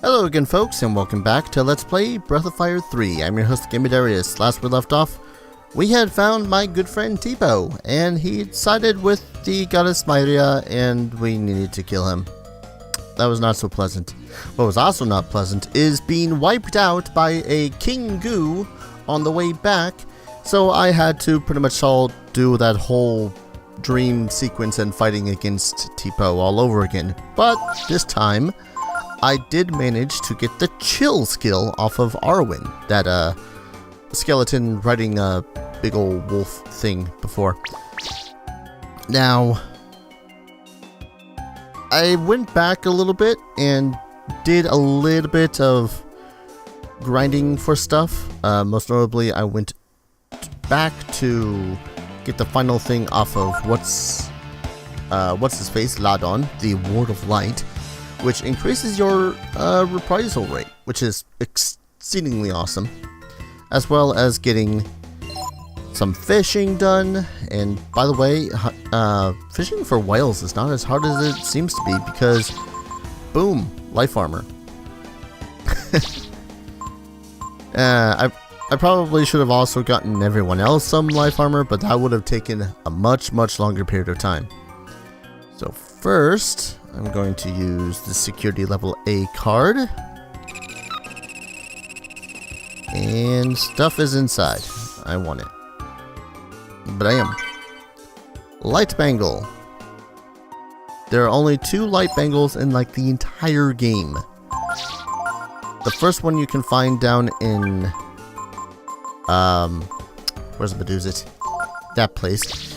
Hello again folks, and welcome back to Let's Play Breath of Fire 3. I'm your host, Gamedarius. Last we left off, we had found my good friend Tipo, and he sided with the goddess Myria, and we needed to kill him. That was not so pleasant. What was also not pleasant is being wiped out by a King Goo on the way back, so I had to pretty much all do that whole dream sequence and fighting against Tipo all over again. But this time, I did manage to get the chill skill off of Arwen, that skeleton riding a big old wolf thing before. Now, I went back a little bit and did a little bit of grinding for stuff. Most notably, I went back to get the final thing off of what's his face, Ladon, the Ward of Light, which increases your reprisal rate, which is exceedingly awesome, as well as getting some fishing done. And by the way, fishing for whales is not as hard as it seems to be, because boom, life armor. I probably should have also gotten everyone else some life armor, but that would have taken a much longer period of time. So first, I'm going to use the security level A card. And stuff is inside. I want it. Bam. Light bangle. There are only 2 light bangles in like the entire game. The first one you can find down in where's Meduzit? That place.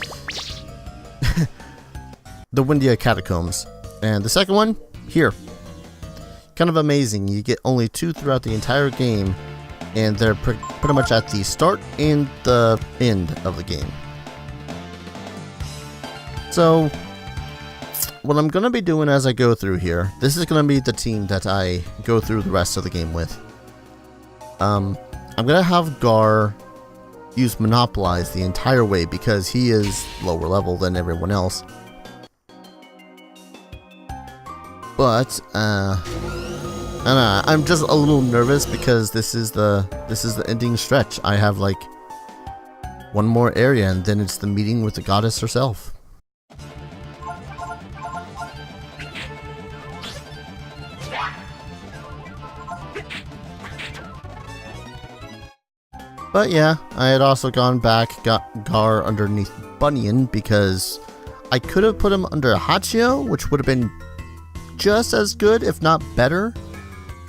The Windia Catacombs. And the second one, here. Kind of amazing. You get only 2 throughout the entire game, and they're pretty much at the start and the end of the game. So, what I'm going to be doing as I go through here, this is going to be the team that I go through the rest of the game with. I'm going to have Gar use Monopolize the entire way, because he is lower level than everyone else. But I'm just a little nervous because this is the ending stretch. I have like one more area, and then it's the meeting with the goddess herself. But yeah, I had also gone back, got Gar underneath Bunyan, because I could have put him under Hachio, which would have been just as good, if not better.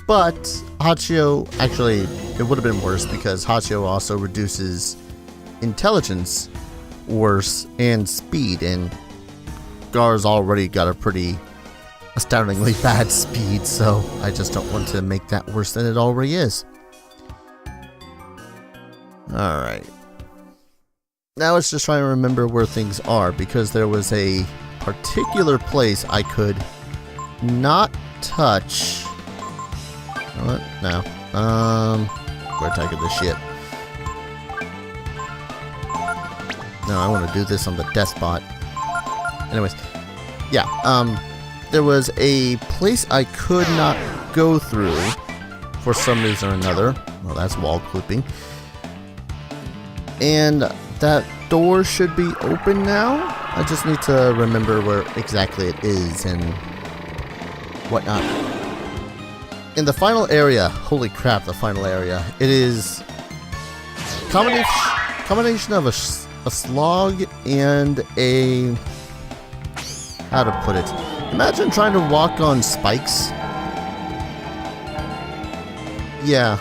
But Hachio, actually, it would have been worse, because Hachio also reduces intelligence worse and speed, and Gar's already got a pretty astoundingly bad speed, so I just don't want to make that worse than it already is. Alright. Now it's just trying to remember where things are, because there was a particular place I could not touch. What? No. Where'd I get this shit? No, I want to do this on the death spot. Anyways, yeah. There was a place I could not go through for some reason or another. Well, that's wall clipping. And that door should be open now. I just need to remember where exactly it is and whatnot. In the final area, holy crap, the final area. It is combination of a slog and a, how to put it? Imagine trying to walk on spikes. Yeah,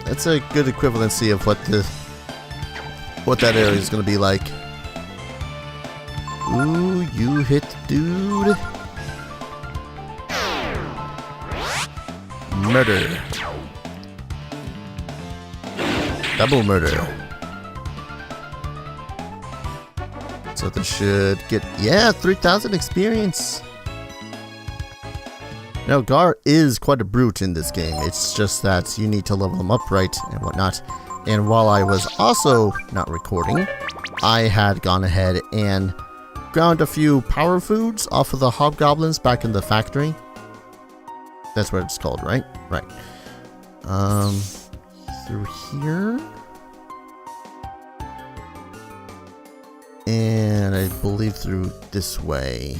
it's a good equivalency of what that area is going to be like. Ooh, you hit, dude. Murder. Double murder. So this should get, yeah, 3,000 experience. Now, Gar is quite a brute in this game. It's just that you need to level him up right and whatnot. And while I was also not recording, I had gone ahead and ground a few power foods off of the hobgoblins back in the factory. That's what it's called, right? Right. Through here. And I believe through this way.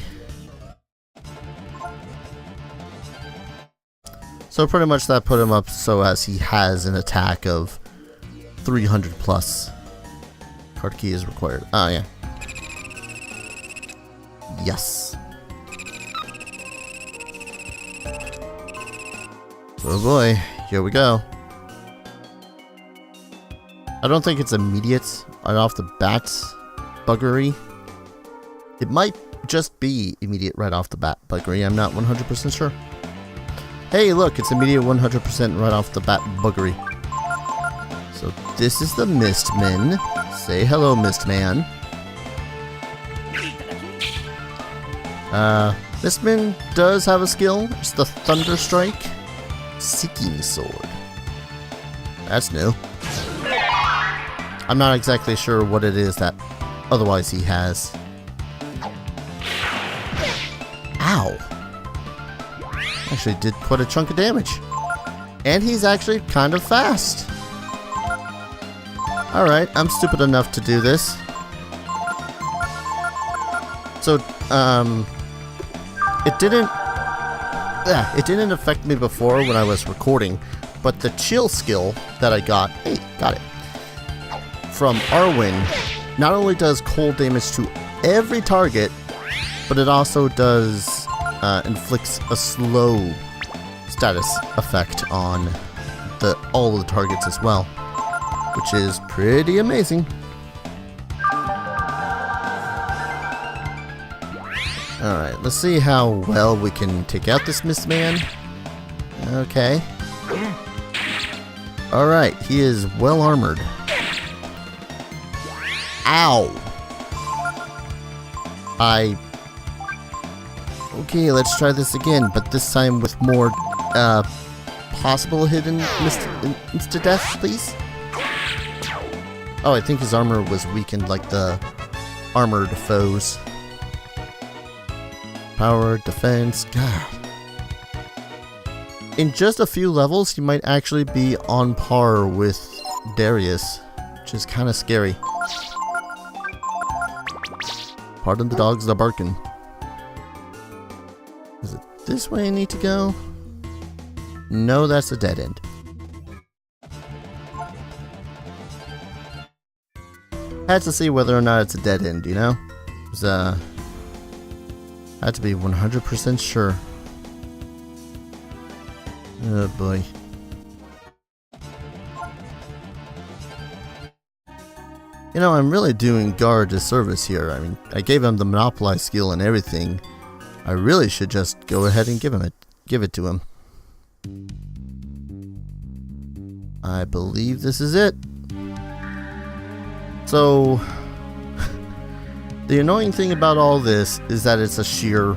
So pretty much that put him up so as he has an attack of 300 plus. Card key is required. Ah, yeah. Yes. Oh boy, here we go. I don't think it's immediate right off the bat buggery. It might just be immediate right off the bat buggery. I'm not 100% sure. Hey, look, it's immediate 100% right off the bat buggery. So this is the Mistman. Say hello, Mistman. Mistman does have a skill. It's the Thunder Strike Seeking Sword. That's new. I'm not exactly sure what it is that otherwise he has. Ow! Actually did quite a chunk of damage. And he's actually kind of fast. Alright, I'm stupid enough to do this. So, it didn't affect me before when I was recording, but the chill skill that I got, hey, got it, from Arwen, not only does cold damage to every target, but it also does inflicts a slow status effect on all of the targets as well, which is pretty amazing. Alright, let's see how well we can take out this Mistman. Okay. Alright, he is well armored. Ow! Okay, let's try this again, but this time with more possible hidden insta-death, please. Oh, I think his armor was weakened like the armored foes. Power, defense, God. In just a few levels, he might actually be on par with Darius, which is kind of scary. Pardon the dogs that are barking. Is it this way I need to go? No, that's a dead end. Had to see whether or not it's a dead end, you know? It was, had to be 100% sure. Oh boy. You know, I'm really doing Gar a disservice here. I mean, I gave him the Monopolize skill and everything. I really should just go ahead and give it to him. I believe this is it. So, the annoying thing about all this is that it's a sheer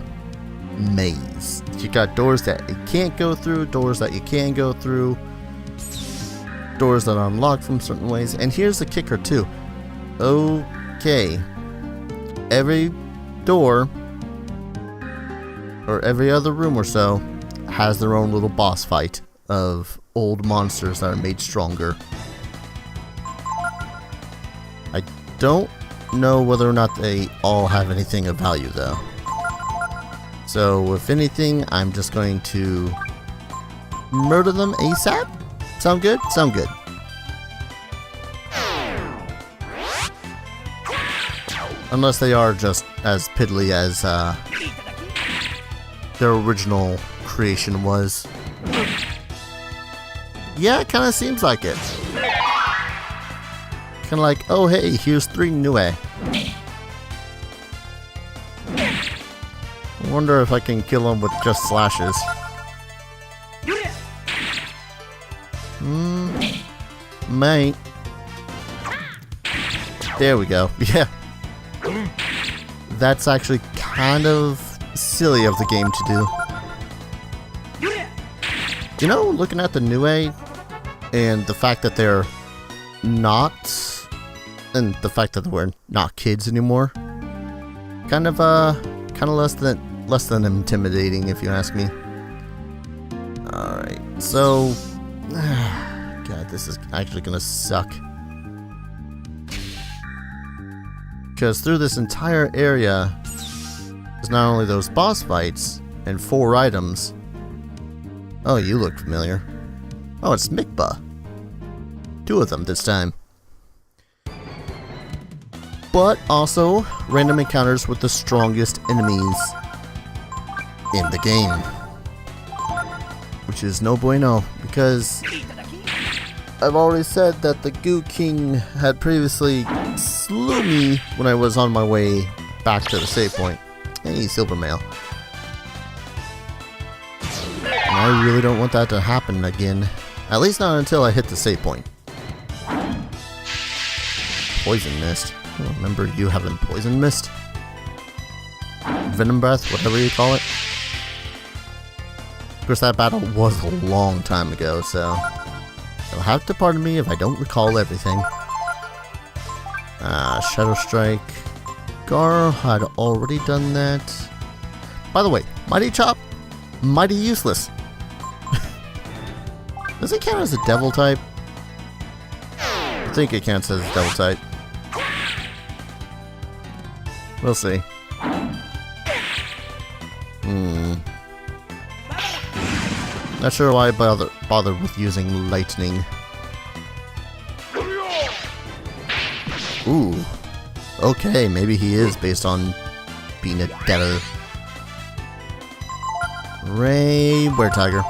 maze. You got doors that you can't go through, doors that you can go through, doors that unlock from certain ways, and here's the kicker too. Okay, every door or every other room or so has their own little boss fight of old monsters that are made stronger. I don't know whether or not they all have anything of value though. So if anything, I'm just going to murder them ASAP. Sound good? Sound good. Unless they are just as piddly as their original creation was. Yeah, it kind of seems like it. Kind of like, oh hey, here's 3 Nue. I wonder if I can kill them with just slashes. Mate. There we go. Yeah. That's actually kind of silly of the game to do. You know, looking at the Nue and the fact that they're not, and the fact that we're not kids anymore, kind of less than intimidating, if you ask me. Alright, so... God, this is actually gonna suck. Because through this entire area, there's not only those boss fights, and 4 items. Oh, you look familiar. Oh, it's Mikba. 2 of them this time. But also, random encounters with the strongest enemies in the game. Which is no bueno, because I've already said that the Goo King had previously slew me when I was on my way back to the save point. Hey, Silver Mail. And I really don't want that to happen again. At least not until I hit the save point. Poison Mist. I don't remember you having Poison Mist. Venom Breath, whatever you call it. Of course, that battle was a long time ago, so you'll have to pardon me if I don't recall everything. Shadow Strike. Gar had already done that. By the way, Mighty Chop, mighty useless. Does it count as a devil type? I think it counts as a devil type. We'll see. Not sure why I bothered with using lightning. Ooh. Okay, maybe he is based on being a devil. Ray, Were-Tiger.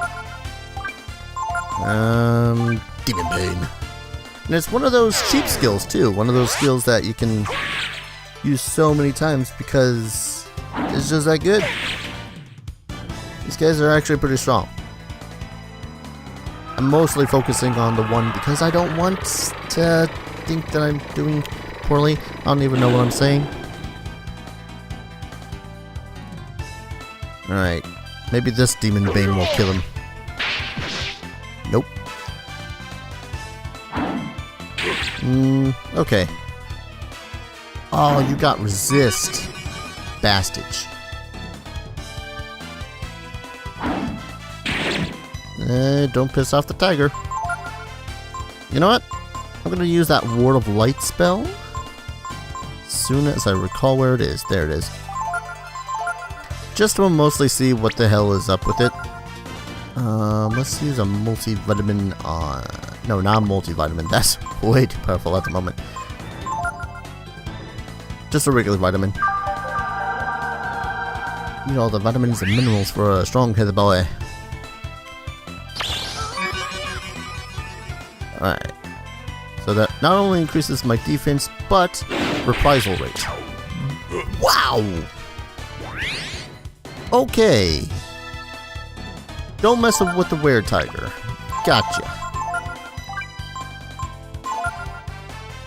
Demon Bane. And it's one of those cheap skills too. One of those skills that you can use so many times because it's just that good. These guys are actually pretty strong. I'm mostly focusing on the one because I don't want to think that I'm doing poorly. I don't even know what I'm saying. Alright. Maybe this Demon Bane will kill him. Nope. Okay. Oh, you got resist. Bastage. Don't piss off the tiger. You know what? I'm gonna use that Ward of Light spell as soon as I recall where it is. There it is. Just to mostly see what the hell is up with it. Let's use a multivitamin on... No, not a multivitamin. That's way too powerful at the moment. Just a regular vitamin. Need all the vitamins and minerals for a strong-headed boy. Alright. So that not only increases my defense, but reprisal rate. Wow! Okay. Don't mess up with the Were-Tiger. Gotcha.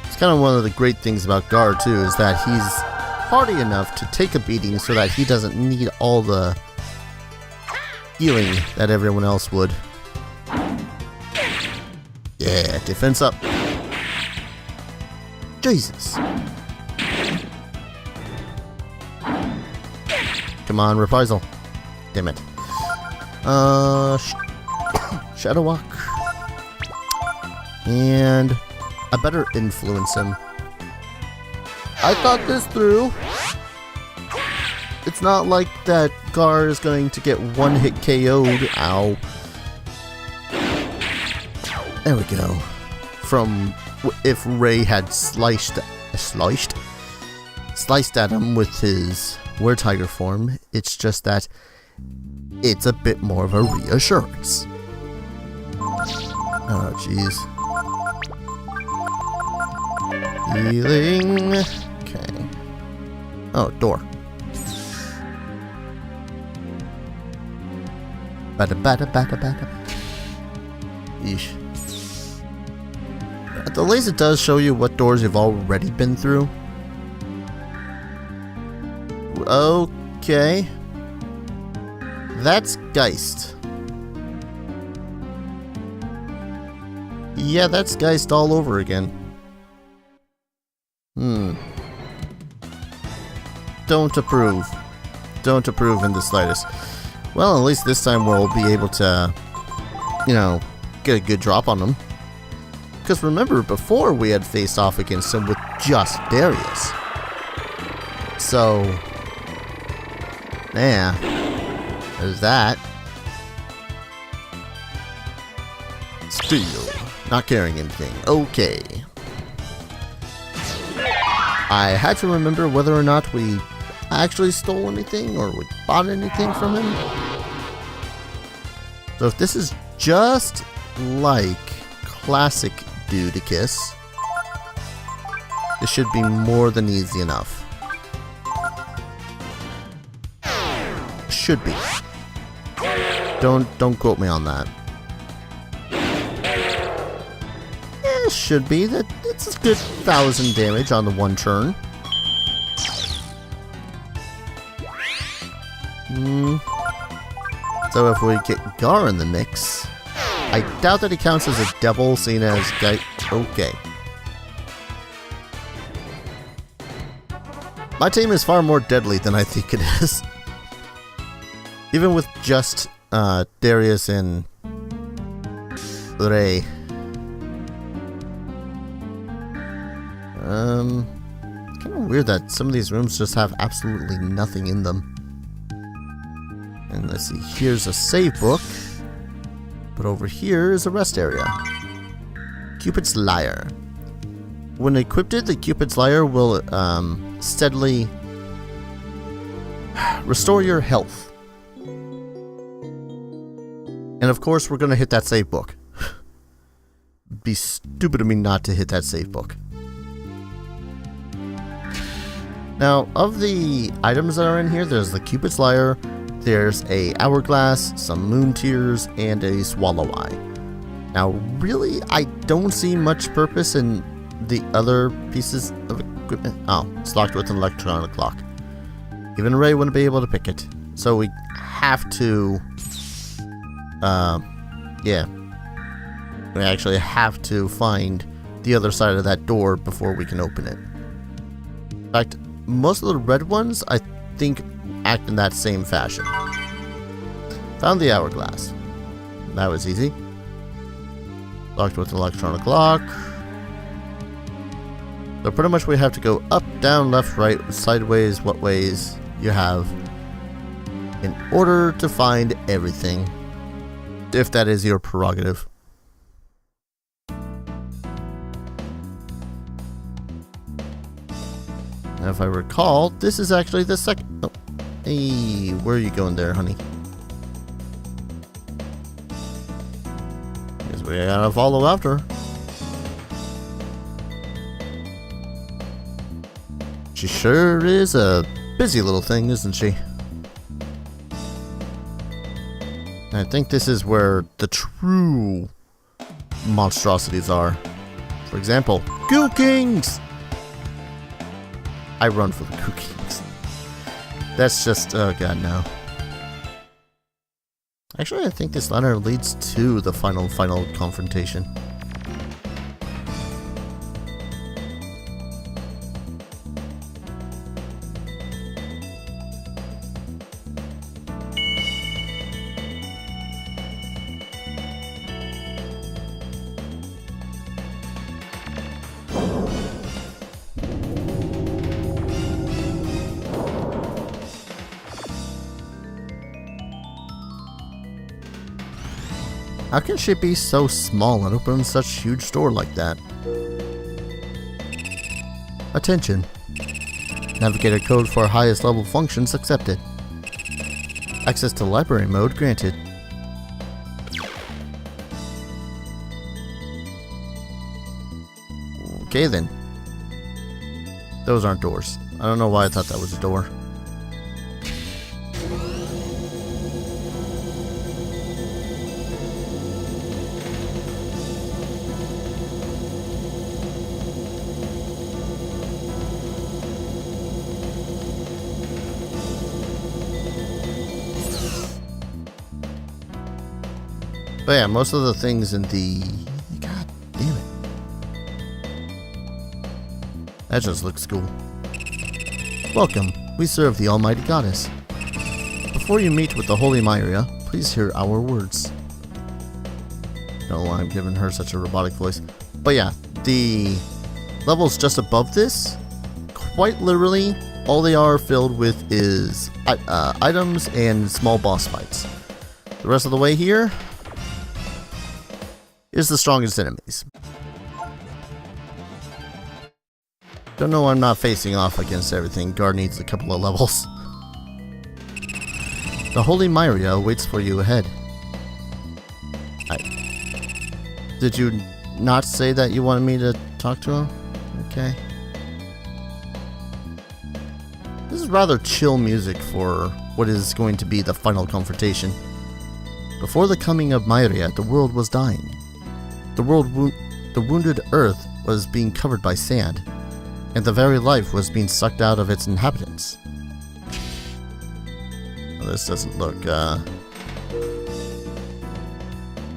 It's kind of one of the great things about Gar too, is that he's hardy enough to take a beating so that he doesn't need all the healing that everyone else would. Yeah, defense up. Jesus. Come on, reprisal. Damn it. Shadow Walk. And I better influence him. I thought this through. It's not like that Gar is going to get one hit KO'd. Ow. There we go. From if Ray had sliced at him with his Were-Tiger form, it's just that it's a bit more of a reassurance. Oh, jeez. Healing. Okay. Oh, door. Bada. Yeesh. At the least it does show you what doors you've already been through. Okay. That's Geist. Yeah, that's Geist all over again. Don't approve. Don't approve in the slightest. Well, at least this time we'll be able to you know, get a good drop on him. Because remember, before we had faced off against him with just Darius. So, yeah, there's that. Still, not carrying anything. Okay. I had to remember whether or not we actually stole anything or we bought anything from him. So if this is just like classic Dudicus, this should be more than easy enough. Should be. Don't quote me on that. It should be that it's a good 1,000 damage on the one turn. So if we get Gar in the mix, I doubt that he counts as a devil, seen as guy. Okay. My team is far more deadly than I think it is. Even with just Darius and Ray. It's kind of weird that some of these rooms just have absolutely nothing in them. And let's see, here's a save book. But over here is a rest area. Cupid's Lyre. When equipped, the Cupid's Lyre will steadily restore your health. And of course, we're going to hit that save book. Be stupid of me not to hit that save book. Now, of the items that are in here, there's the Cupid's Lyre, there's a hourglass, some moon tears, and a swallow eye. Now, really, I don't see much purpose in the other pieces of equipment. Oh, it's locked with an electronic lock. Even Ray wouldn't be able to pick it. So we have to, yeah. We actually have to find the other side of that door before we can open it. In fact, most of the red ones, I think, act in that same fashion. Found the hourglass. That was easy. Locked with an electronic lock. So pretty much we have to go up, down, left, right, sideways, what ways you have in order to find everything. If that is your prerogative. Now, if I recall, this is actually the second. Oh, hey, where are you going there, honey? Guess we gotta follow after her. She sure is a busy little thing, isn't she? I think this is where the true monstrosities are. For example, Goo Kings! I run for the Goo Kings. That's just, oh god, no. Actually, I think this ladder leads to the final confrontation. How can she be so small and open such a huge door like that? Attention. Navigator code for highest level functions accepted. Access to library mode granted. Okay then. Those aren't doors. I don't know why I thought that was a door. But yeah, most of the things in the... God damn it. That just looks cool. Welcome. We serve the Almighty Goddess. Before you meet with the Holy Myria, please hear our words. know why I'm giving her such a robotic voice. But yeah, the levels just above this, quite literally, all they are filled with is items and small boss fights. The rest of the way here is the strongest enemies. Don't know why I'm not facing off against everything. Guard needs a couple of levels. The Holy Myria waits for you ahead. Did you not say that you wanted me to talk to him? Okay. This is rather chill music for what is going to be the final confrontation. Before the coming of Myria, the world was dying. The wounded earth was being covered by sand, and the very life was being sucked out of its inhabitants. Well, this doesn't look,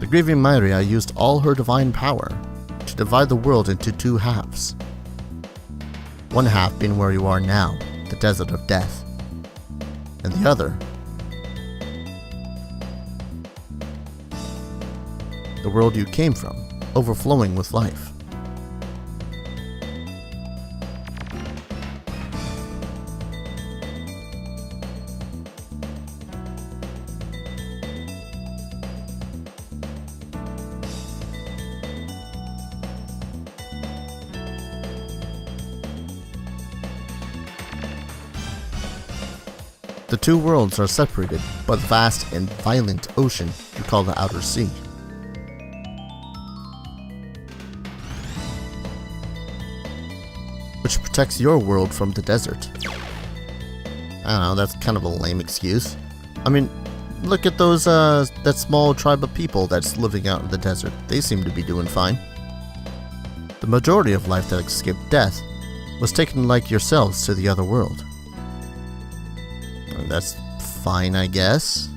The grieving Myria used all her divine power to divide the world into two halves. One half being where you are now, the desert of death, and the other, the world you came from, overflowing with life. The two worlds are separated by the vast and violent ocean you call the Outer Sea. Which protects your world from the desert. I don't know, that's kind of a lame excuse. I mean, look at those, that small tribe of people that's living out in the desert. They seem to be doing fine. The majority of life that escaped death was taken like yourselves to the other world. That's fine, I guess.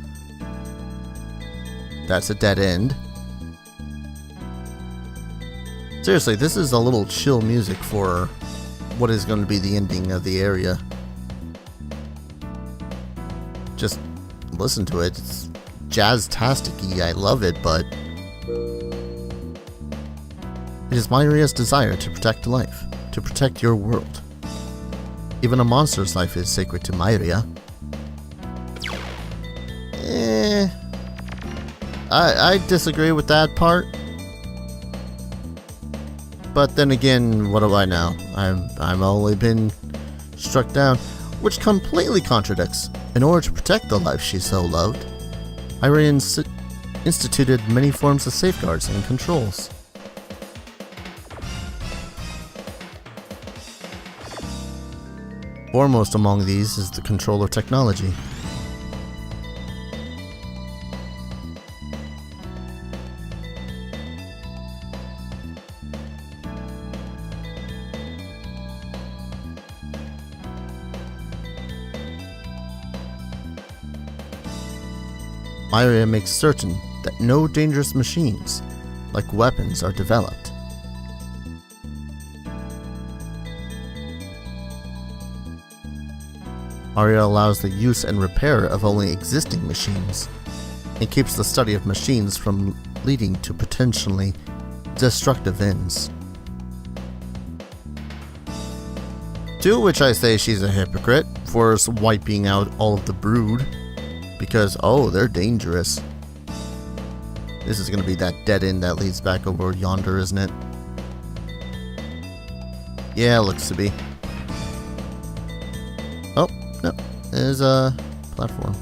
That's a dead end. Seriously, this is a little chill music for what is going to be the ending of the area. Just listen to it. It's jazz-tastic-y. I love it, but it is Myria's desire to protect life, to protect your world. Even a monster's life is sacred to Myria. I disagree with that part. But then again, what do I know? I've only been struck down, which completely contradicts. In order to protect the life she so loved, Myria instituted many forms of safeguards and controls. Foremost among these is the controller technology. Myria makes certain that no dangerous machines, like weapons, are developed. Myria allows the use and repair of only existing machines, and keeps the study of machines from leading to potentially destructive ends. To which I say she's a hypocrite for wiping out all of the brood. Because, oh, they're dangerous. This is going to be that dead end that leads back over yonder, isn't it? Yeah, looks to be. Oh, no. There's a platform.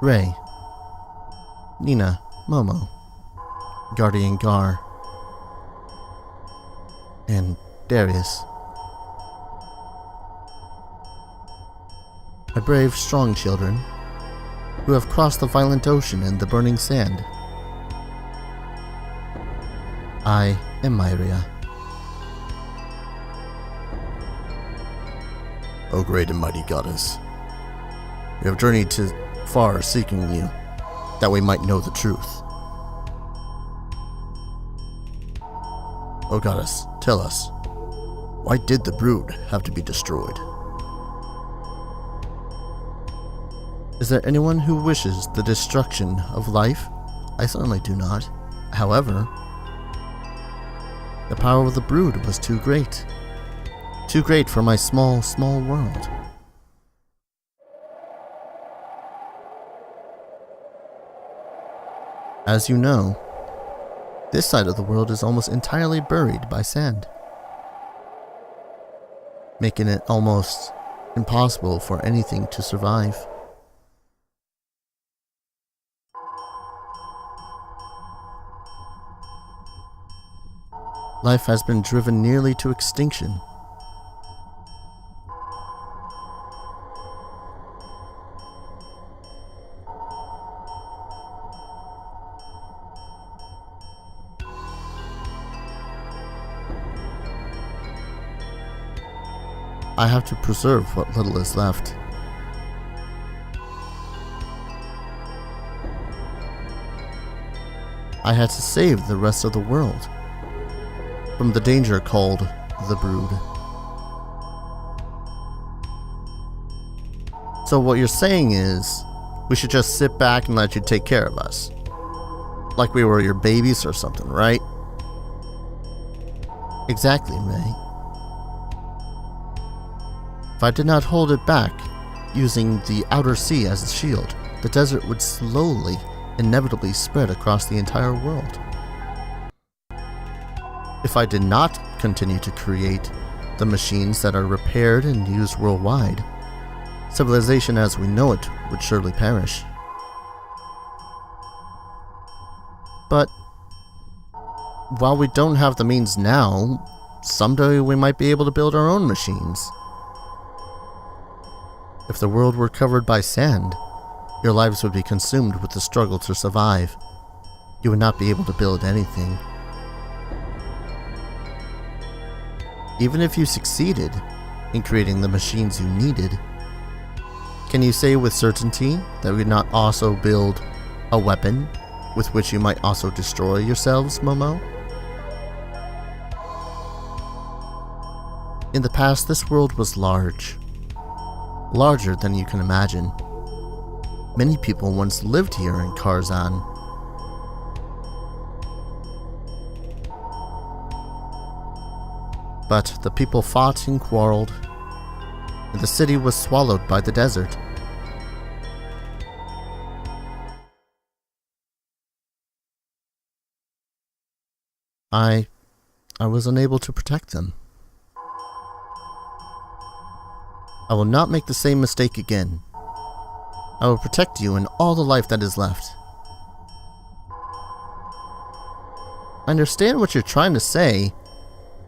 Ray, Nina, Momo, Guardian Gar, and Darius. My brave, strong children, who have crossed the violent ocean and the burning sand. I am Myria. O great and mighty goddess, We have journeyed too far seeking you, that we might know the truth. O goddess, tell us, why did the brood have to be destroyed? Is there anyone who wishes the destruction of life? I certainly do not. However, the power of the brood was too great. Too great for my small, small world. As you know, this side of the world is almost entirely buried by sand, making it almost impossible for anything to survive. Life has been driven nearly to extinction. I have to preserve what little is left. I had to save the rest of the world from the danger called the brood. So what you're saying is, we should just sit back and let you take care of us. Like we were your babies or something, right? Exactly, Ray. If I did not hold it back, using the outer sea as a shield, the desert would slowly, inevitably spread across the entire world. If I did not continue to create the machines that are repaired and used worldwide, civilization as we know it would surely perish. But while we don't have the means now, someday we might be able to build our own machines. If the world were covered by sand, your lives would be consumed with the struggle to survive. You would not be able to build anything. Even if you succeeded in creating the machines you needed, can you say with certainty that we would not also build a weapon with which you might also destroy yourselves, Momo? In the past, this world was large. Larger than you can imagine. Many people once lived here in Karzan. But the people fought and quarreled, and the city was swallowed by the desert. I was unable to protect them. I will not make the same mistake again. I will protect you and all the life that is left. I understand what you're trying to say.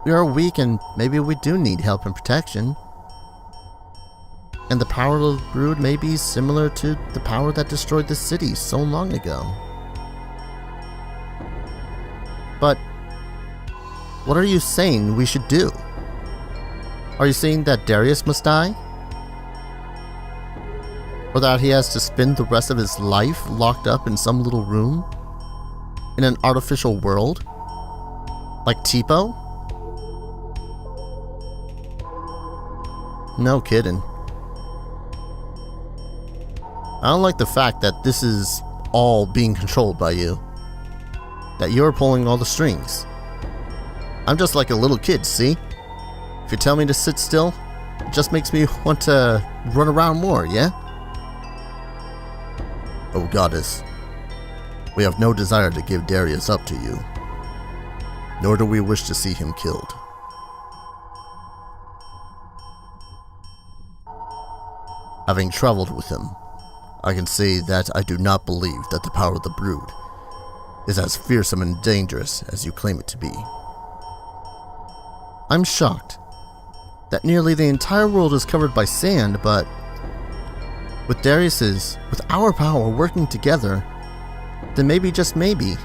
We are weak and maybe we do need help and protection. And the power of the brood may be similar to the power that destroyed the city so long ago. But what are you saying we should do? Are you saying that Darius must die? Or that he has to spend the rest of his life locked up in some little room? In an artificial world? Like Tipo? No kidding. I don't like the fact that this is all being controlled by you. That you're pulling all the strings. I'm just like a little kid, see? If you tell me to sit still, it just makes me want to run around more, yeah? Oh goddess, we have no desire to give Darius up to you, nor do we wish to see him killed. Having traveled with him, I can say that I do not believe that the power of the brood is as fearsome and dangerous as you claim it to be. I'm shocked that nearly the entire world is covered by sand, but with our power working together, then maybe, just maybe,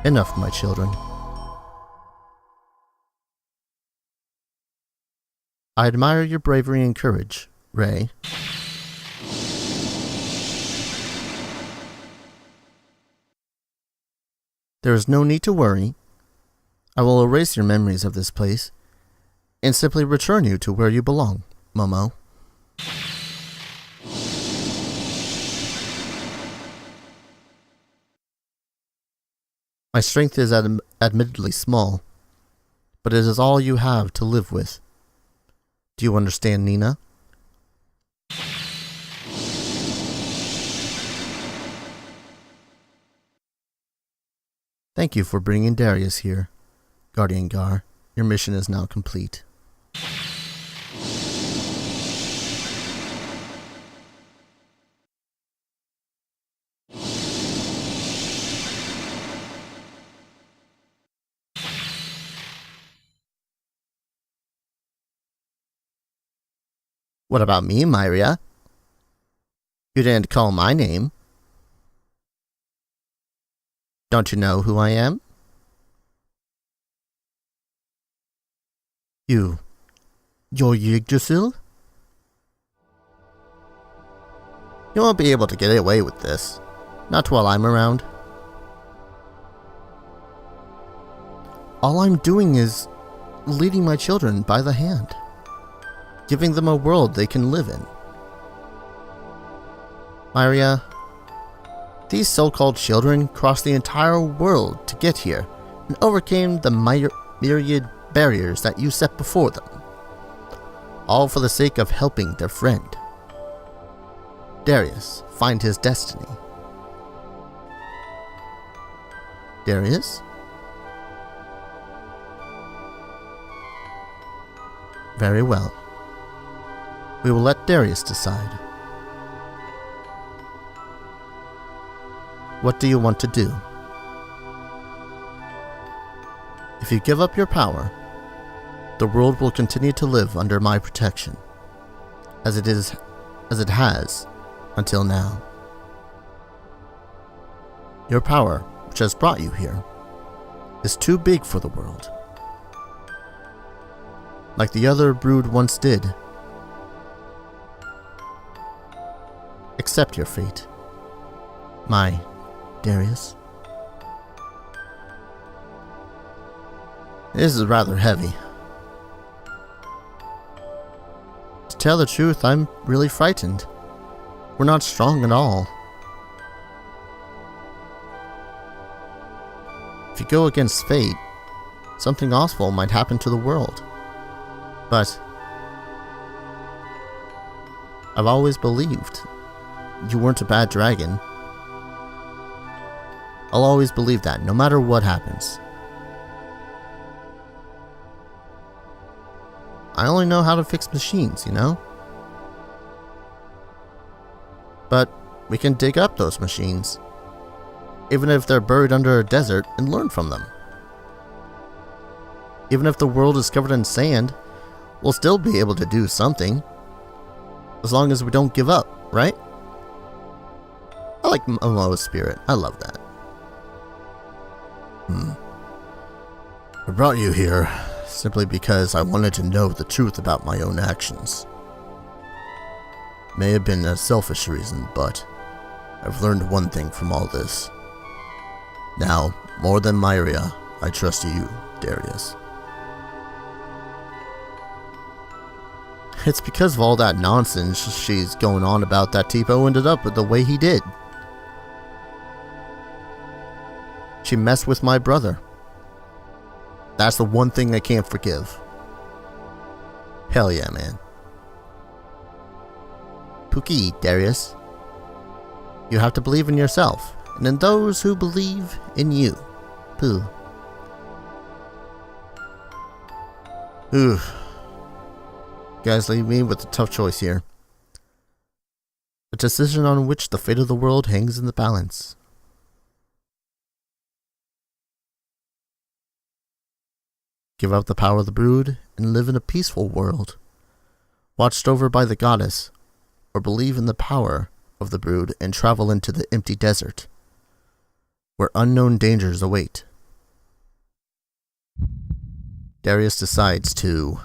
Enough, my children. I admire your bravery and courage, Ray. There is no need to worry. I will erase your memories of this place and simply return you to where you belong, Momo. My strength is admittedly small, but it is all you have to live with. Do you understand, Nina? Thank you for bringing Darius here, Guardian Gar. Your mission is now complete. What about me, Myria? You didn't call my name. Don't you know who I am? You're Yggdrasil? You won't be able to get away with this. Not while I'm around. All I'm doing is leading my children by the hand, giving them a world they can live in. Myria, these so-called children crossed the entire world to get here and overcame the myriad barriers that you set before them, all for the sake of helping their friend, Darius, find his destiny. Darius? Very well. We will let Darius decide. What do you want to do? If you give up your power, the world will continue to live under my protection, as it has until now. Your power, which has brought you here, is too big for the world. Like the other brood once did. Accept your fate, my Darius. This is rather heavy. To tell the truth, I'm really frightened. We're not strong at all. If you go against fate, something awful might happen to the world. But I've always believed you weren't a bad dragon. I'll always believe that, no matter what happens. I only know how to fix machines, you know? But we can dig up those machines, even if they're buried under a desert, and learn from them. Even if the world is covered in sand, we'll still be able to do something, as long as we don't give up, right? I like Momo's spirit. I love that. I brought you here simply because I wanted to know the truth about my own actions. May have been a selfish reason, but I've learned one thing from all this. Now, more than Myria, I trust you, Darius. It's because of all that nonsense she's going on about that Tipo ended up the way he did. She messed with my brother. That's the one thing I can't forgive. Hell yeah, man. Pookie, Darius. You have to believe in yourself, and in those who believe in you. Pooh. Ooh. Guys, leave me with a tough choice here. A decision on which the fate of the world hangs in the balance. Give up the power of the brood and live in a peaceful world, watched over by the goddess, or believe in the power of the brood and travel into the empty desert, where unknown dangers await Darius decides to